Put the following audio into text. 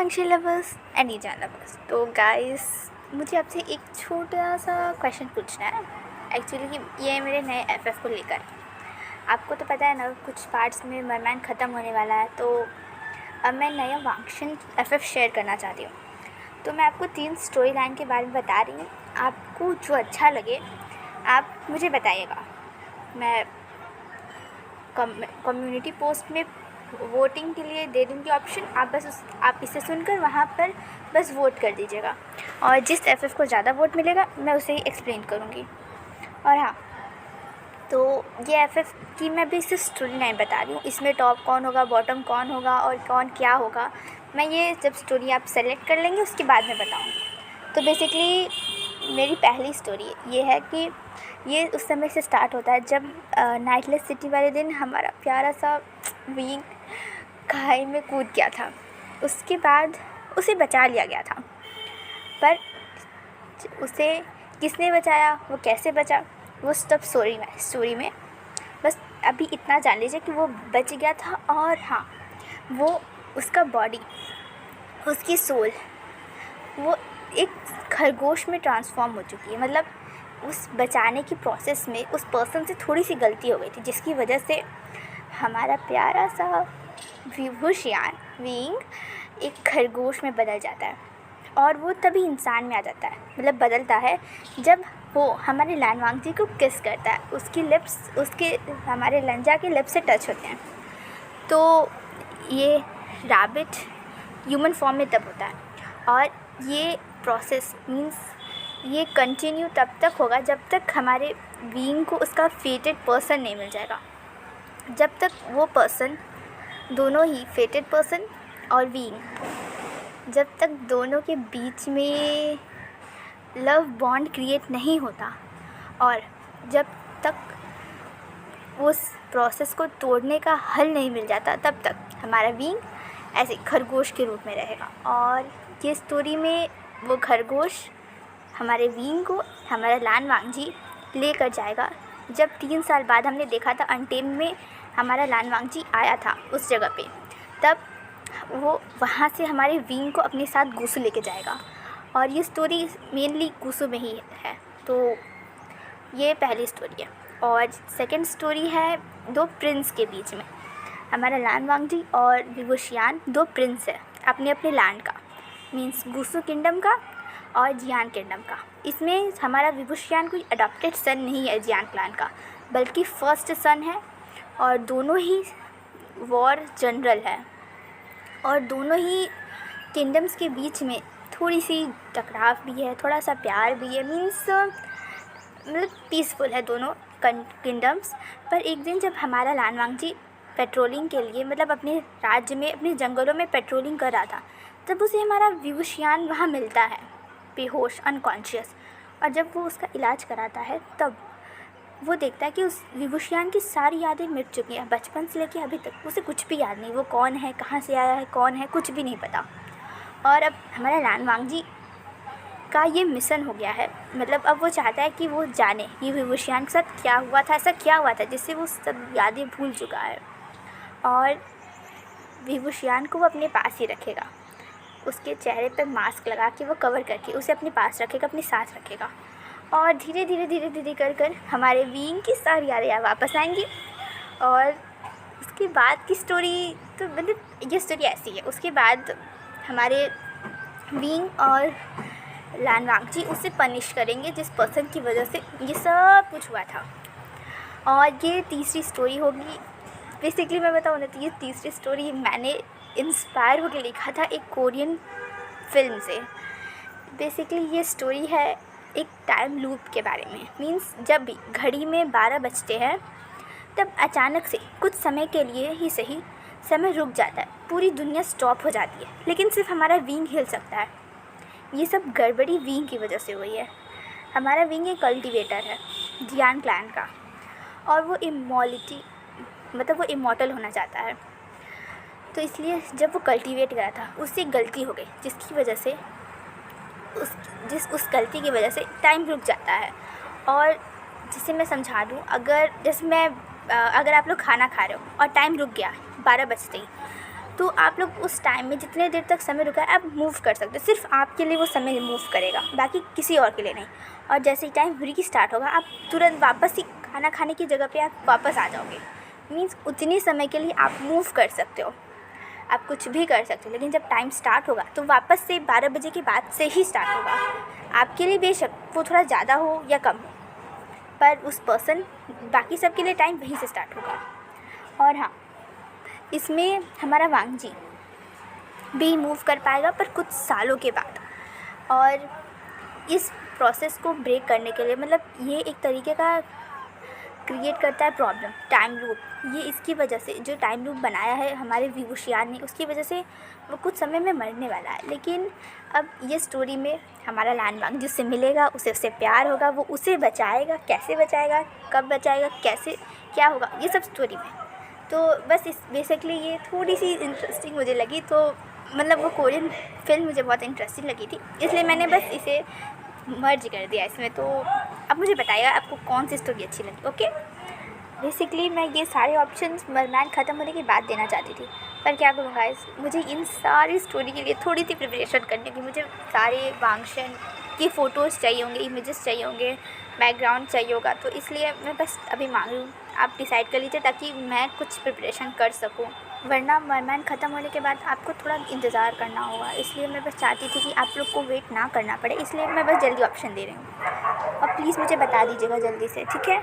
आकांक्षी lovers and Izan lovers. तो guys, मुझे आपसे एक छोटा सा क्वेश्चन पूछना है। एक्चुअली ये मेरे नए एफएफ को लेकर। आपको तो पता है ना, कुछ पार्ट्स में मरमैन ख़त्म होने वाला है, तो अब मैं नया वांगशन एफएफ शेयर करना चाहती हूँ। तो मैं आपको 3 स्टोरी लाइन के बारे में बता रही हूँ। आपको जो अच्छा लगे आप मुझे बताइएगा। मैं कम्युनिटी पोस्ट में वोटिंग के लिए दे दूँगी ऑप्शन। आप इसे सुनकर वहाँ पर बस वोट कर दीजिएगा, और जिस एफएफ को ज़्यादा वोट मिलेगा मैं उसे ही एक्सप्लेन करूँगी। और हाँ, तो ये एफएफ की मैं भी सिर्फ स्टोरी लाइन बता रही हूँ। इसमें टॉप कौन होगा, बॉटम कौन होगा और कौन क्या होगा, मैं ये जब स्टोरी आप सेलेक्ट कर लेंगे उसके बाद में बताऊँ। तो बेसिकली मेरी पहली स्टोरी ये है कि ये उस समय से स्टार्ट होता है जब नाइटलेस सिटी वाले दिन हमारा प्यारा सा विंग खाई में कूद गया था। उसके बाद उसे बचा लिया गया था, पर उसे किसने बचाया, वो कैसे बचा, वो सब स्टोरी में बस अभी इतना जान लीजिए कि वो बच गया था। और हाँ, वो उसका बॉडी, उसकी सोल, वो एक खरगोश में ट्रांसफॉर्म हो चुकी है। मतलब उस बचाने की प्रोसेस में उस पर्सन से थोड़ी सी गलती हो गई थी, जिसकी वजह से हमारा प्यारा सा विभूषियान विंग एक खरगोश में बदल जाता है, और वो तभी इंसान में आ जाता है। मतलब बदलता है जब वो हमारे लानवांग जी को किस करता है। उसकी लिप्स उसके हमारे लंजा के लिप्स से टच होते हैं। तो ये रैबिट ह्यूमन फॉर्म में तब होता है, और ये प्रोसेस मीन्स ये कंटिन्यू तब तक होगा जब तक हमारे विंग को उसका फेटेड पर्सन नहीं मिल जाएगा। जब तक वो पर्सन, दोनों ही फेटेड पर्सन और विंग, जब तक दोनों के बीच में लव बॉन्ड क्रिएट नहीं होता, और जब तक उस प्रोसेस को तोड़ने का हल नहीं मिल जाता, तब तक हमारा विंग ऐसे खरगोश के रूप में रहेगा। और ये स्टोरी में वो खरगोश हमारे विंग को हमारा लानवांग जी लेकर जाएगा। जब 3 साल बाद हमने देखा था अनटेम में हमारा लानवांग जी आया था उस जगह पे, तब वो वहाँ से हमारे विंग को अपने साथ गूसू लेके जाएगा। और ये स्टोरी मेनली गूसू में ही है। तो ये पहली स्टोरी है। और सेकंड स्टोरी है 2 प्रिंस के बीच में। हमारा लानवांग जी और विभूषियान 2 प्रिंस है अपने अपने लैंड का, मीन्स गूसू किंगडम का और जियान किंगडम का। इसमें हमारा विभूषियान कोई अडॉप्टेड सन नहीं है जियान क्लैन का, बल्कि फर्स्ट सन है। और दोनों ही वॉर जनरल है, और दोनों ही किंगडम्स के बीच में थोड़ी सी टकराव भी है, थोड़ा सा प्यार भी है। मीन्स मतलब पीसफुल है दोनों किंगडम्स। पर एक दिन जब हमारा लानवांग जी पेट्रोलिंग के लिए, मतलब अपने राज्य में, अपने जंगलों में पेट्रोलिंग कर रहा था, तब उसे हमारा विभूषियान वहाँ मिलता है, बेहोश, अनकॉन्शियस। और जब वो उसका इलाज कराता है, तब वो देखता है कि उस विभूषियान की सारी यादें मिट चुकी हैं। बचपन से लेकर अभी तक उसे कुछ भी याद नहीं, वो कौन है, कहाँ से आया है, कौन है, कुछ भी नहीं पता। और अब हमारा लानवांग जी का ये मिशन हो गया है। मतलब अब वो चाहता है कि वो जाने कि विभूषियान के साथ क्या हुआ था, ऐसा क्या हुआ था जिससे वो सब यादें भूल चुका है। और विभूषियान को वो अपने पास ही रखेगा, उसके चेहरे पर मास्क लगा के वो कवर करके उसे अपने पास रखेगा, अपने साथ रखेगा। और धीरे धीरे कर हमारे विंग की सारी यादें वापस आएंगी। और उसके बाद की स्टोरी तो मतलब ये स्टोरी ऐसी है। उसके बाद हमारे विंग और लानवांग जी उसे पनिश करेंगे, जिस पर्सन की वजह से ये सब कुछ हुआ था। और ये तीसरी स्टोरी होगी। बेसिकली मैं बताऊँ ना, तो ये तीसरी स्टोरी मैंने इंस्पायर होकर लिखा था एक कोरियन फिल्म से। बेसिकली ये स्टोरी है एक टाइम लूप के बारे में। मीन्स जब भी घड़ी में 12 बजते हैं, तब अचानक से कुछ समय के लिए ही सही समय रुक जाता है, पूरी दुनिया स्टॉप हो जाती है, लेकिन सिर्फ हमारा विंग हिल सकता है। ये सब गड़बड़ी विंग की वजह से हुई है। हमारा विंग एक कल्टिवेटर है जियान क्लैन का, और वो वो इमॉर्टल होना चाहता है। तो इसलिए जब वो कल्टीवेट करा था, उससे गलती हो गई, जिसकी वजह से उस गलती की वजह से टाइम रुक जाता है। और जिसे मैं समझा दूँ, अगर आप लोग खाना खा रहे हो और टाइम रुक गया 12 बजते ही, तो आप लोग उस टाइम में जितने देर तक समय रुका है आप मूव कर सकते हो, सिर्फ आपके लिए वो समय मूव करेगा, बाकी किसी और के लिए नहीं। और जैसे ही टाइम री स्टार्ट होगा आप तुरंत वापस ही खाना खाने की जगह पे आप वापस आ जाओगे। मीन्स उतनी समय के लिए आप मूव कर सकते हो, आप कुछ भी कर सकते हो। लेकिन जब टाइम स्टार्ट होगा तो वापस से 12 बजे के बाद से ही स्टार्ट होगा। आपके लिए बेशक वो थोड़ा ज़्यादा हो या कम हो, पर उस पर्सन बाकी सबके लिए टाइम वहीं से स्टार्ट होगा। और हाँ, इसमें हमारा वांगजी भी मूव कर पाएगा, पर कुछ सालों के बाद। और इस प्रोसेस को ब्रेक करने के लिए, मतलब ये एक तरीके का क्रिएट करता है प्रॉब्लम, टाइम लूप। ये इसकी वजह से जो टाइम लूप बनाया है हमारे विभूषियान ने, उसकी वजह से वो कुछ समय में मरने वाला है। लेकिन अब ये स्टोरी में हमारा लानवांग जिससे मिलेगा, उससे प्यार होगा, वो उसे बचाएगा। कैसे बचाएगा, कब बचाएगा, कैसे क्या होगा, ये सब स्टोरी में। तो बस इस बेसिकली ये थोड़ी सी इंटरेस्टिंग मुझे लगी। तो मतलब वो कोरियन फिल्म मुझे बहुत इंटरेस्टिंग लगी थी, इसलिए मैंने बस इसे मर्ज कर दिया इसमें। तो अब मुझे बताइएगा आपको कौन सी स्टोरी अच्छी लगी। ओके, बेसिकली मैं ये सारे ऑप्शंस मरमैन ख़त्म होने के बाद देना चाहती थी, पर क्या करूँ गाइस, मुझे इन सारी स्टोरी के लिए थोड़ी सी प्रिपरेशन करनी होगी। मुझे सारे वांगशन की फ़ोटोज़ चाहिए होंगे, इमेजेस चाहिए होंगे, बैकग्राउंड चाहिए होगा। तो इसलिए मैं बस अभी मांग रही हूँ, आप डिसाइड कर लीजिए ताकि मैं कुछ प्रिपरेशन कर सकूँ, वरना मरमैन ख़त्म होने के बाद आपको थोड़ा इंतज़ार करना होगा। इसलिए मैं बस चाहती थी कि आप लोग को वेट ना करना पड़े, इसलिए मैं बस जल्दी ऑप्शन दे रही हूँ। और प्लीज़ मुझे बता दीजिएगा जल्दी से, ठीक है।